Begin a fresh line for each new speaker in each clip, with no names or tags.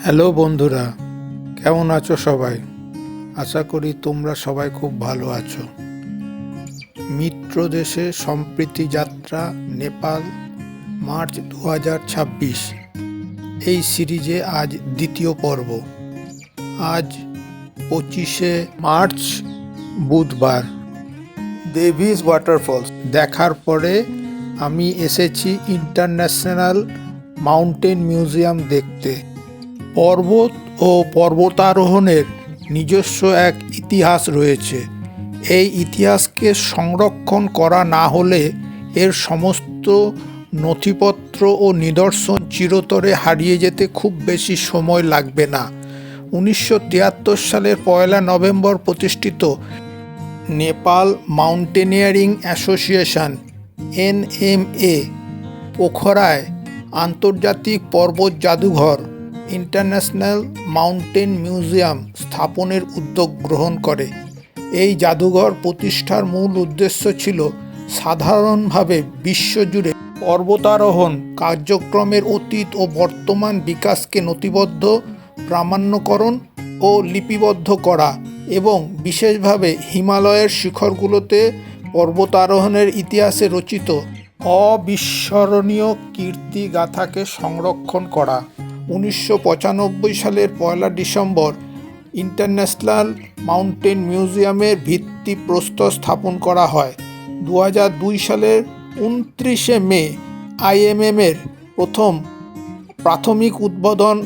Hello বন্ধুরা, কেমন আছো সবাই? আশা করি তোমরা সবাই খুব ভালো আছো। মিত্র দেশে সম্প্রীতি যাত্রা নেপাল মার্চ 2026 এই সিরিজে আজ দ্বিতীয় পর্ব। আজ 25শে মার্চ বুধবার। দেভিস ওয়াটারফলস দেখার পরে আমি এসেছি ইন্টারন্যাশনাল মাউন্টেন মিউজিয়াম দেখতে। পর্বত ও পর্বতারোহণের নিজস্ব এক ইতিহাস রয়েছে। এই ইতিহাসকে সংরক্ষণ করা না হলে এর সমস্ত নথিপত্র ও নিদর্শন চিরতরে হারিয়ে যেতে খুব বেশি সময় লাগবে না। 1973 সালের 1 নভেম্বর প্রতিষ্ঠিত নেপাল মাউন্টেনিয়ারিং অ্যাসোসিয়েশন NMA পোখরায় আন্তর্জাতিক পর্বত জাদুঘর ইন্টারন্যাশনাল মাউন্টেন মিউজিয়াম স্থাপনের উদ্যোগ গ্রহণ করে। এই জাদুঘর প্রতিষ্ঠার মূল উদ্দেশ্য ছিল সাধারণভাবে বিশ্বজুড়ে পর্বতারোহণ কার্যক্রমের অতীত ও বর্তমান বিকাশকে নথিবদ্ধ, প্রামাণ্যকরণ ও লিপিবদ্ধ করা এবং বিশেষভাবে হিমালয়ের শিখরগুলোতে পর্বতারোহণের ইতিহাসে রচিত অবিস্মরণীয় কীর্তিগাথাকে সংরক্ষণ করা। 1995 সালের 1 ডিসেম্বর ইন্টারন্যাশনাল মাউন্টেন মিউজিয়ামের ভিত্তিপ্রস্তর স্থাপন করা হয়। 2002 সালের 29শে মে IMM-এর প্রথম প্রাথমিক উদ্বোধন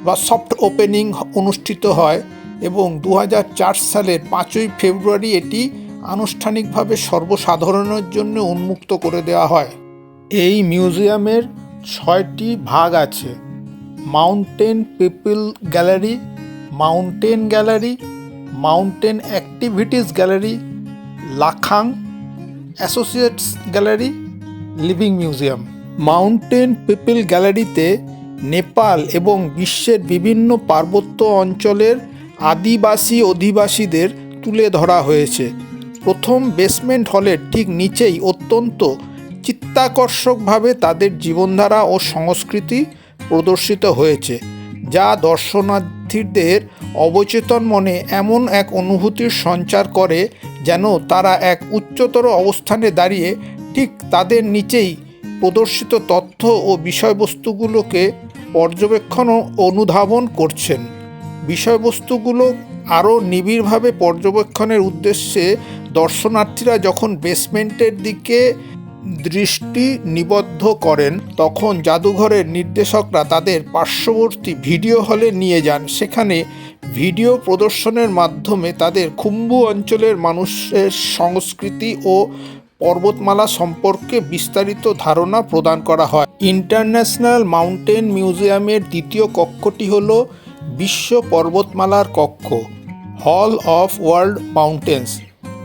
বা সফট ওপেনিং অনুষ্ঠিত হয় এবং 2004 সালের 5ই ফেব্রুয়ারি এটি আনুষ্ঠানিকভাবে সর্বসাধারণের জন্য উন্মুক্ত করে দেওয়া হয়। এই মিউজিয়ামের 6টি ভাগ আছে: mountain people gallery, mountain gallery, mountain activities gallery, Lhakhang associates gallery, living museum. Mountain people গ্যালারিতে নেপাল এবং বিশ্বের বিভিন্ন পার্বত্য অঞ্চলের আদিবাসী অধিবাসীদের তুলে ধরা হয়েছে। প্রথম বেসমেন্ট হলের ঠিক নিচেই অত্যন্ত চিত্তাকর্ষকভাবে তাদের জীবনধারা ও সংস্কৃতি প্রদর্শিত হয়েছে, যা দর্শনার্থীদের অবচেতন মনে এমন এক অনুভূতির সঞ্চার করে যেন তারা এক উচ্চতর অবস্থানে দাঁড়িয়ে ঠিক তাদের নিচেই প্রদর্শিত তথ্য ও বিষয়বস্তুগুলোকে পর্যবেক্ষণ ও অনুধাবন করছেন। বিষয়বস্তুগুলো আরও নিবিড়ভাবে পর্যবেক্ষণের উদ্দেশ্যে দর্শনার্থীরা যখন বেসমেন্টের দিকে দৃষ্টি নিবদ্ধ করেন, তখন জাদুঘরের নির্দেশকরা তাদের পার্শ্ববর্তী ভিডিও হলে নিয়ে যান। সেখানে ভিডিও প্রদর্শনের মাধ্যমে তাদের খুম্বু অঞ্চলের মানুষের সংস্কৃতি ও পর্বতমালা সম্পর্কে বিস্তারিত ধারণা প্রদান করা হয়। ইন্টারন্যাশনাল মাউন্টেন মিউজিয়ামের দ্বিতীয় কক্ষটি হল বিশ্ব পর্বতমালার কক্ষ, হল অফ ওয়ার্ল্ড মাউন্টেন্স,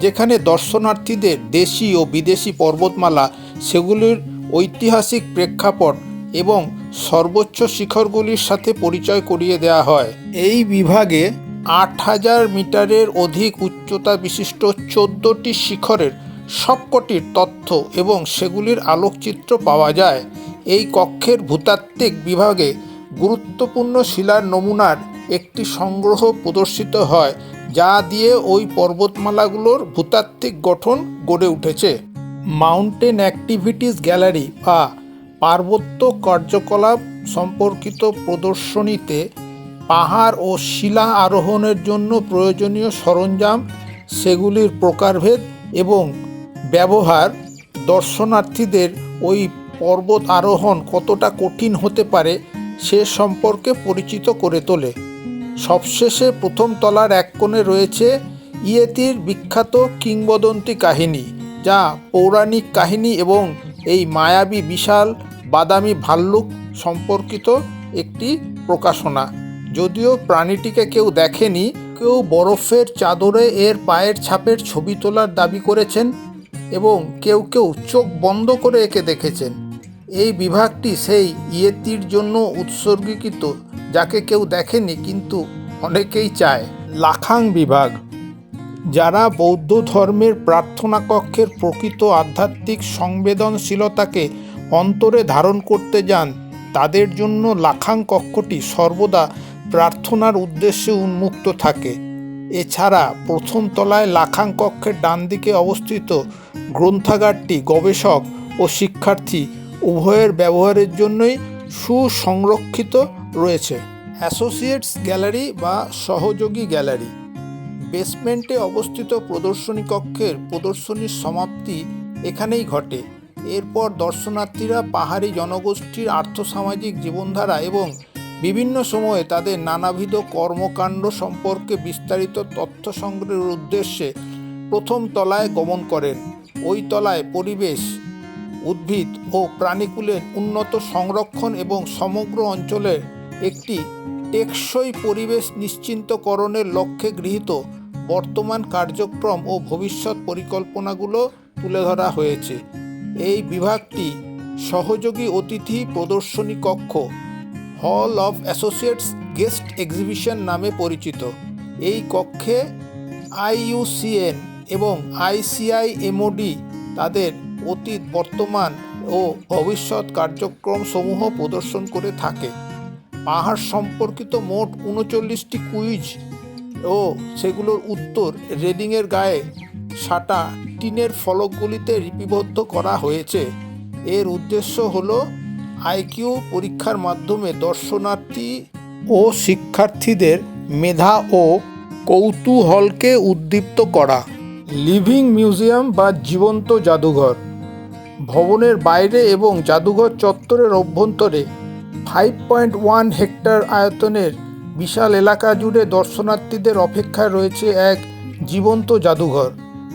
যেখানে দর্শনার্থীদের দেশি ও বিদেশি পর্বতমালা, সেগুলির ঐতিহাসিক প্রেক্ষাপট এবং সর্বোচ্চ শিখরগুলির সাথে পরিচয় করিয়ে দেওয়া হয়। এই বিভাগে 8000 মিটারের অধিক উচ্চতা বিশিষ্ট 14টি শিখরের সবকটির তথ্য এবং সেগুলির আলোকচিত্র পাওয়া যায়। এই কক্ষের ভূতাত্ত্বিক বিভাগে গুরুত্বপূর্ণ শিলার নমুনার একটি সংগ্রহ প্রদর্শিত হয়, যা দিয়ে ওই পর্বতমালাগুলোর ভূতাত্ত্বিক গঠন গড়ে উঠেছে। মাউন্টেন অ্যাক্টিভিটিস গ্যালারি বা পার্বত্য কার্যকলাপ সম্পর্কিত প্রদর্শনীতে পাহাড় ও শিলা আরোহণের জন্য প্রয়োজনীয় সরঞ্জাম, সেগুলির প্রকারভেদ এবং ব্যবহার দর্শনার্থীদের ওই পর্বত আরোহণ কতটা কঠিন হতে পারে সে সম্পর্কে পরিচিত করে তোলে। সবশেষে প্রথম তলার এক কোণে রয়েছে ইয়েতির বিখ্যাত কিংবদন্তি কাহিনী, যা পৌরাণিক কাহিনী এবং এই মায়াবী বিশাল বাদামি ভাল্লুক সম্পর্কিত একটি প্রকাশনা। যদিও প্রাণীটিকে কেউ দেখেনি, কেউ বরফের চাদরে এর পায়ের ছাপের ছবি তোলার দাবি করেছেন এবং কেউ কেউ চোখ বন্ধ করে একে দেখেছেন। এই বিভাগটি সেই ইয়েতির জন্য উৎসর্গীকৃত যাকে কেউ দেখেনি কিন্তু অনেকেই চায়। লাখাং বিভাগ, যারা বৌদ্ধ ধর্মের প্রার্থনা কক্ষের প্রকৃত আধ্যাত্মিক সংবেদনশীলতাকে অন্তরে ধারণ করতে যান, তাদের জন্য লাখাং কক্ষটি সর্বদা প্রার্থনার উদ্দেশ্যে উন্মুক্ত থাকে। এছাড়া প্রথম তলায় লাখাং কক্ষের ডান দিকে অবস্থিত গ্রন্থাগারটি গবেষক ও শিক্ষার্থী উভয়ের ব্যবহারের জন্যই সুসংরক্ষিত রয়েছে। অ্যাসোসিয়েটস গ্যালারি বা সহযোগী গ্যালারি। বেসমেন্টে অবস্থিত প্রদর্শনী কক্ষের প্রদর্শনীর সমাপ্তি এখানেই ঘটে। এরপর দর্শনার্থীরা পাহাড়ি জনগোষ্ঠীর আর্থসামাজিক জীবনধারা এবং বিভিন্ন সময়ে তাদের নানাবিধ কর্মকাণ্ড সম্পর্কে বিস্তারিত তথ্য সংগ্রহের উদ্দেশ্যে প্রথম তলায় গমন করেন। ওই তলায় পরিবেশ, উদ্ভিদ ও প্রাণীকুলের উন্নত সংরক্ষণ এবং সমগ্র অঞ্চলের একটি টেকসই পরিবেশ নিশ্চিতকরণের লক্ষ্যে গৃহীত বর্তমান কার্যক্রম ও ভবিষ্যৎ পরিকল্পনাগুলো তুলে ধরা হয়েছে। এই বিভাগটি সহযোগী অতিথি প্রদর্শনী কক্ষ, hall of associates guest exhibition নামে পরিচিত। এই কক্ষে IUCN এবং ICIMOD তাদের অতীত, বর্তমান ও ভবিষ্যৎ কার্যক্রম সমূহ প্রদর্শন করে থাকে। পাহাড় সম্পর্কিত মোট 39টি কুইজ ও সেগুলোর উত্তর রেলিংয়ের গায়ে সাটা টিনের ফলকগুলিতে লিপিবদ্ধ করা হয়েছে। এর উদ্দেশ্য হলো IQ পরীক্ষার মাধ্যমে দর্শনার্থী ও শিক্ষার্থীদের মেধা ও কৌতূহলকে উদ্দীপ্ত করা। লিভিং মিউজিয়াম বা জীবন্ত জাদুঘর। ভবনের বাইরে এবং জাদুঘর চত্বরের অভ্যন্তরে 5.1 হেক্টর আয়তনের বিশাল এলাকা জুড়ে দর্শনার্থীদের অপেক্ষায় রয়েছে এক জীবন্ত জাদুঘর।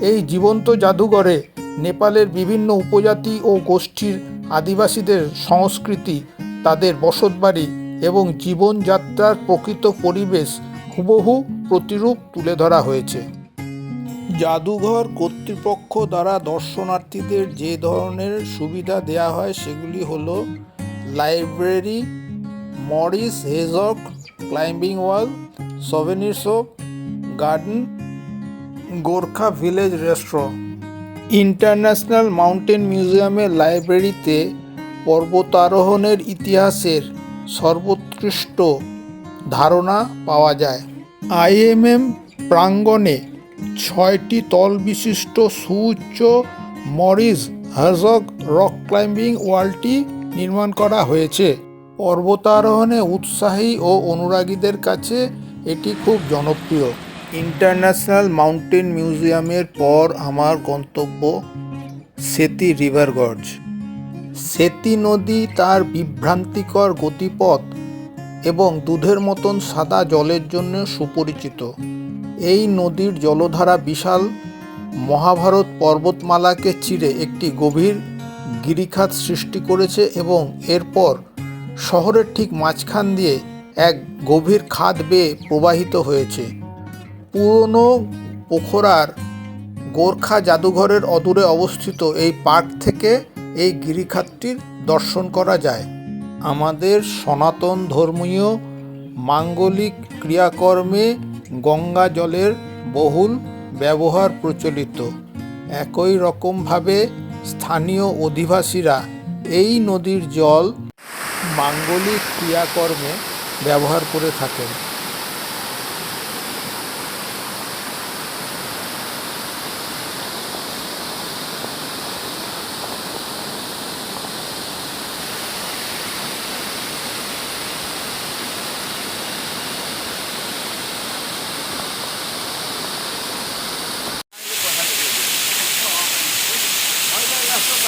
এই জীবন্ত জাদুঘরে নেপালের বিভিন্ন উপজাতি ও গোষ্ঠীর আদিবাসীদের সংস্কৃতি, তাদের বসতবাড়ি এবং জীবনযাত্রার প্রকৃত পরিবেশ হুবহু প্রতিরূপ তুলে ধরা হয়েছে। জাদুঘর কর্তৃপক্ষ দ্বারা দর্শনার্থীদের যে ধরনের সুবিধা দেওয়া হয় সেগুলি হলো library, Maurice Herzog climbing wall, souvenir shop, garden, Gorkha village restaurant. International mountain মিউজিয়ামের লাইব্রেরিতে পর্বতারোহণের ইতিহাসের সর্বোৎকৃষ্ট ধারণা পাওয়া যায়। IMM প্রাঙ্গণে 6টি তল বিশিষ্ট সুউচ্চ মরিস হেজগ রক ক্লাইম্বিং ওয়ালটি নির্মাণ করা হয়েছে। পর্বতারোহণে উৎসাহী ও অনুরাগীদের কাছে এটি খুব জনপ্রিয়। ইন্টারন্যাশনাল মাউন্টেন মিউজিয়ামের পর আমার গন্তব্য সেতি রিভার গর্জ। সেতি নদী তার বিভ্রান্তিকর গতিপথ এবং দুধের মতন সাদা জলের জন্য সুপরিচিত। এই নদীর জলধারা বিশাল মহাভারত পর্বতমালাকে চিরে একটি গভীর গিরিখাত সৃষ্টি করেছে এবং এরপর শহরের ঠিক মাঝখান দিয়ে এক গভীর খাদ বেয়ে প্রবাহিত হয়েছে। পুরনো পোখরার গোর্খা জাদুঘরের অদূরে অবস্থিত এই পার্ক থেকে এই গিরিখাতটির দর্শন করা যায়। আমাদের সনাতন ধর্মীয় মাঙ্গলিক ক্রিয়াকর্মে গঙ্গা জলের বহুল ব্যবহার প্রচলিত। একই রকমভাবে স্থানীয় অধিবাসীরা এই নদীর জল মাঙ্গলিক ক্রিয়াকর্মে ব্যবহার করে থাকেন।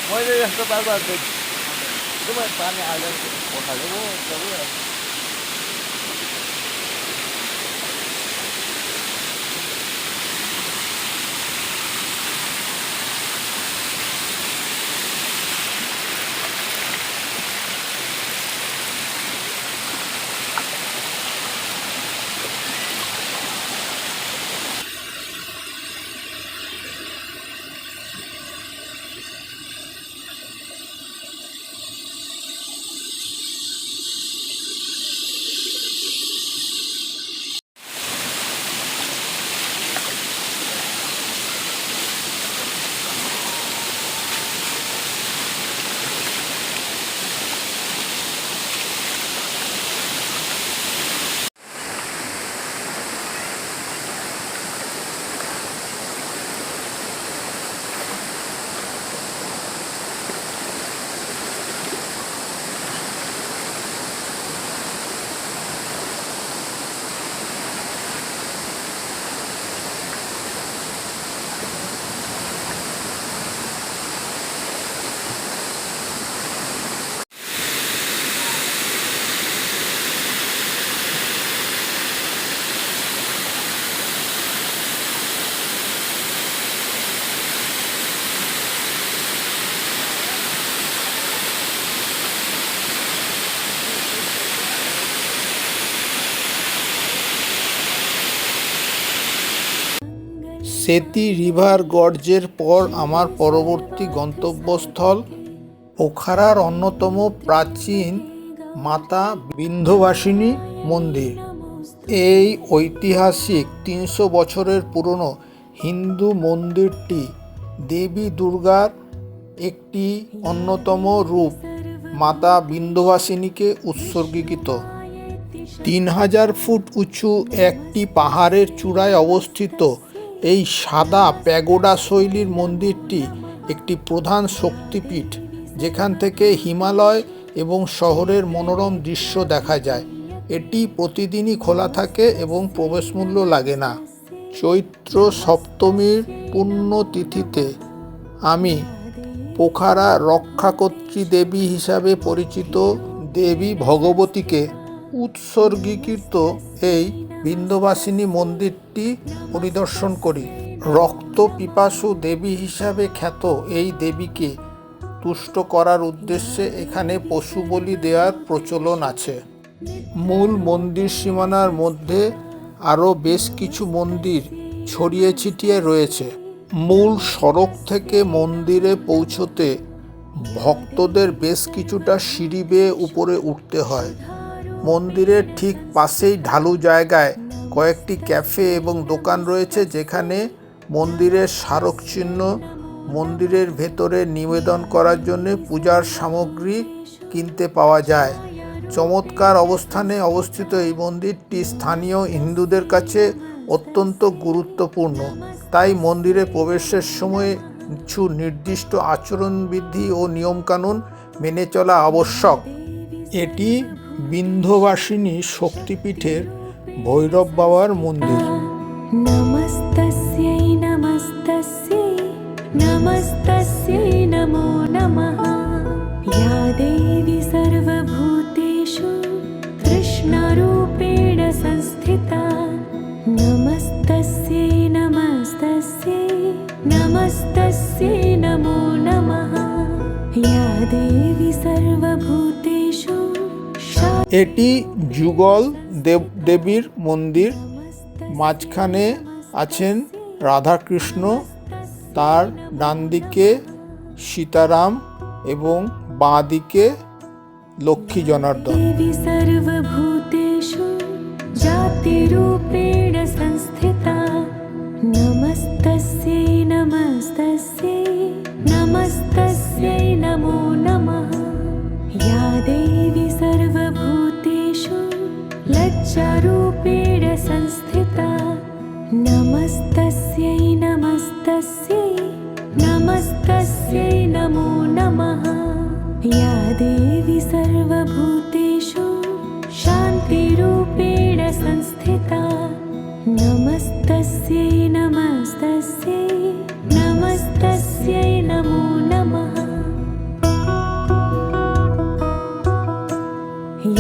मैले यस्तो बारबार पानी आएर पठाएको
সেতি রিভার গর্জের পর আমার পরবর্তী গন্তব্যস্থল পোখারার অন্যতম প্রাচীন মাতা বিন্ধ্যবাসিনী মন্দির। এই ঐতিহাসিক ৩০০ বছরের পুরনো হিন্দু মন্দিরটি দেবী দুর্গার একটি অন্যতম রূপ মাতা বিন্ধ্যবাসিনীকে উৎসর্গীকৃত। ৩,০০০ ফুট উঁচু একটি পাহাড়ের চূড়ায় অবস্থিত এই সাদা প্যাগোডা শৈলীর মন্দিরটি একটি প্রধান শক্তিপীঠ, যেখান থেকে হিমালয় এবং শহরের মনোরম দৃশ্য দেখা যায়। এটি প্রতিদিনই খোলা থাকে এবং প্রবেশমূল্য লাগে না। চৈত্র সপ্তমীর পুণ্যতিথিতে আমি পোখারা রক্ষাকর্ত্রী দেবী হিসাবে পরিচিত দেবী ভগবতীকে উৎসর্গীকৃত এই বিন্ধ্যবাসিনী মন্দিরটি পরিদর্শন করি। রক্ত পিপাসু দেবী হিসাবে খ্যাত এই দেবীকে তুষ্ট করার উদ্দেশ্যে এখানে পশু বলি দেওয়ার প্রচলন আছে। মূল মন্দির সীমানার মধ্যে আরও বেশ কিছু মন্দির ছড়িয়ে ছিটিয়ে রয়েছে। মূল সড়ক থেকে মন্দিরে পৌঁছতে ভক্তদের বেশ কিছুটা সিঁড়ি বেয়ে উপরে উঠতে হয়। মন্দিরের ঠিক পাশেই ঢালু জায়গায় কয়েকটি ক্যাফে এবং দোকান রয়েছে, যেখানে মন্দিরের স্মারকচিহ্ন, মন্দিরের ভেতরে নিবেদন করার জন্য পূজার সামগ্রী কিনতে পাওয়া যায়। চমৎকার অবস্থানে অবস্থিত এই মন্দিরটি স্থানীয় হিন্দুদের কাছে অত্যন্ত গুরুত্বপূর্ণ, তাই মন্দিরে প্রবেশের সময় কিছু নির্দিষ্ট আচরণবিধি ও নিয়মকানুন মেনে চলা আবশ্যক। এটি বিন্ধ্যবাসিনী শক্তিপীঠের ভৈরব বাবার মন্দির।
নমস্তস্যৈ নমস্তস্যৈ নমস্তস্যৈ নমো নমঃ। या देवी सर्वभूतेषु कृष्णरूपेण संस्थिता। नमस्तस्यै नमस्तस्यै नमस्तस्यै नमो नमः। या देवी सर्वभूतेषु
এটি যুগল দেবীর মন্দির। মাঝখানে আছেন রাধাকৃষ্ণ, তার ডান দিকে সীতারাম এবং বাঁ দিকে লক্ষ্মী জনার্দন।
देवी सर्वभूतेषु जातिरूपेण संस्थिता। नमस्तस्यै नमस्तस्यै नमस्तस्यै नमो नमः। या देवी सर्वभूतेषु लज्जारूपेण संस्थिता। नमस्तस्यै नमस्तस्यै नमस्तस्यै नमो नमः। या देवी सर्वभूतेषु शान्तिरूपेण संस्थिता। नमस्तस्यै नमस्तस्यै नमस्तस्यै नमो नमः।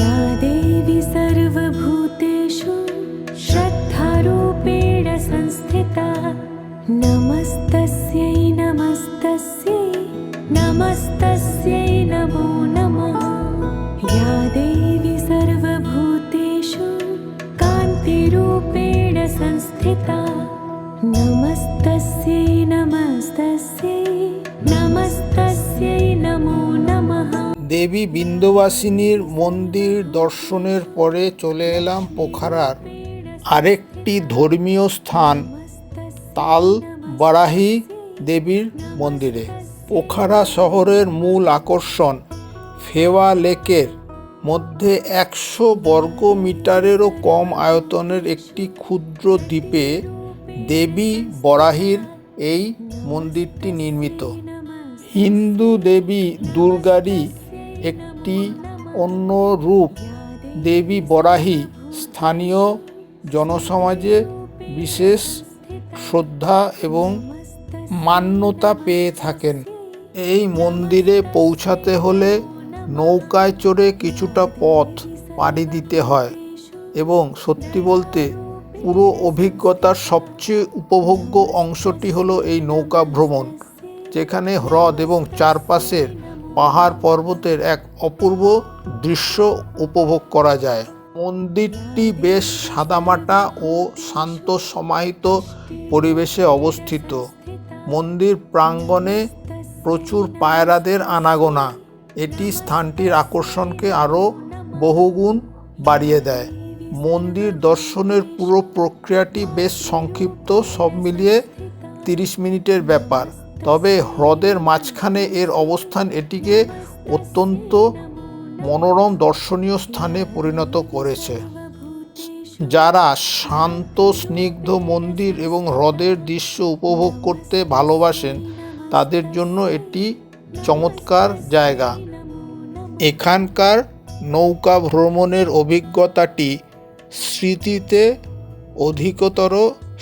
या देवी सर्वभूतेषु श्रद्धारूपेण संस्थिता। नमस्तस्यै नमस्तस्यै नमस्तस्यै नमो नमः। या देवी सर्वभूतेषु कान्तिरूपेण संस्थिता। नमस्तस्यै नमस्तस्यै नमस्तस्यै नमो नमः।
দেবী বিন্ধ্যবাসিনীর মন্দির দর্শনের পরে চলে এলাম পোখারার আরেকটি ধর্মীয় স্থান তাল বারাহী দেবীর মন্দিরে। পোখারা শহরের মূল আকর্ষণ ফেওয়া লেকের মধ্যে ১০০ বর্গ মিটারেরও কম আয়তনের একটি ক্ষুদ্র দ্বীপে দেবী বরাহীর এই মন্দিরটি নির্মিত। হিন্দু দেবী দুর্গারই একটি অন্য রূপ দেবী বরাহী স্থানীয় জনসমাজে বিশেষ শ্রদ্ধা এবং মান্যতা পেয়ে থাকেন। এই মন্দিরে পৌঁছাতে হলে নৌকায় চড়ে কিছুটা পথ পাড়ি দিতে হয় এবং সত্যি বলতে পুরো অভিজ্ঞতার সবচেয়ে উপভোগ্য অংশটি হলো এই নৌকা ভ্রমণ, যেখানে হ্রদ এবং চারপাশের পাহাড় পর্বতের এক অপূর্ব দৃশ্য উপভোগ করা যায়। মন্দিরটি বেশ সাদামাটা ও শান্ত সমাহিত পরিবেশে অবস্থিত। মন্দির প্রাঙ্গণে প্রচুর পায়রাদের আনাগোনা। এটি স্থানটির আকর্ষণকে আরও বহুগুণ বাড়িয়ে দেয়। মন্দির দর্শনের পুরো প্রক্রিয়াটি বেশ সংক্ষিপ্ত, সব মিলিয়ে 30 মিনিটের ব্যাপার। তবে হ্রদের মাঝখানে এর অবস্থান এটিকে অত্যন্ত মনোরম দর্শনীয় স্থানে পরিণত করেছে। যারা শান্ত স্নিগ্ধ মন্দির এবং হ্রদের দৃশ্য উপভোগ করতে ভালোবাসেন তাদের জন্য এটি চমৎকার জায়গা। এখানকার নৌকা ভ্রমণের অভিজ্ঞতাটি স্মৃতিতে অধিকতর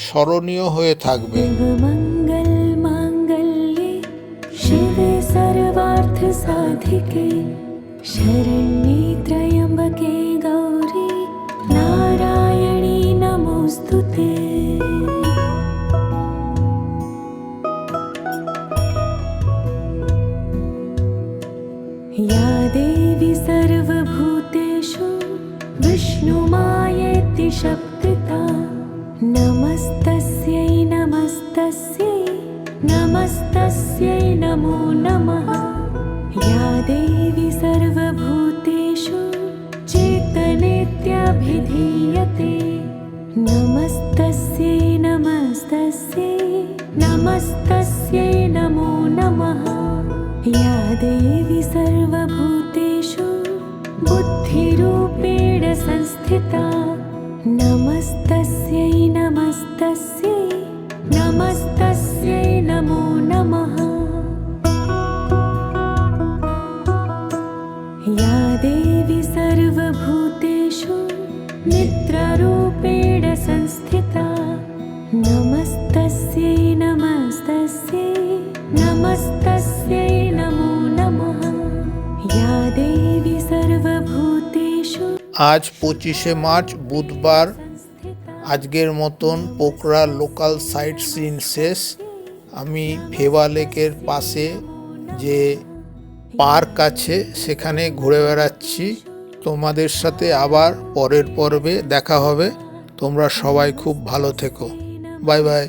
স্মরণীয় হয়ে থাকবে।
मंगल मांगल्ये शिवे सर्वार्थ साधिके शरण्ये त्र्यंबके गौरी नारायणी नमोस्तुते। या देवी सर्वभूतेषु विष्णुमायेति शब्दिता नमस्तस्यै नमस्तस्यै नमस्तस्यै नमो नमः। या देवी सर्वभूतेषु चेतनेत्याभिधीयते नमस्तस्यै नमस्तस्यै नमस्तस्यै नमो नमः। या देवी सर्वभूतेषु बुद्धिरूपेण संस्थिता नमस्तस्यै नमस्तस्यै नमस्तस्यै नमो नमः। या देवी सर्वभूतेषु निद्रारूपेण संस्थिता नमस्तस्यै नमस्तस्यै नमस्तस्यै नमो नमः। या देवी सर्वभूतेषु।
আজ 25শে মার্চ বুধবার। আজকের মতন পোখরা লোকাল সাইট সিন শেষ। আমি ফেবা লেকের পাশে যে পার্ক আছে সেখানে ঘুরে বেড়াচ্ছি। তোমাদের সাথে আবার পরের পর্বে দেখা হবে। তোমরা সবাই খুব ভালো থেকো। Bye bye.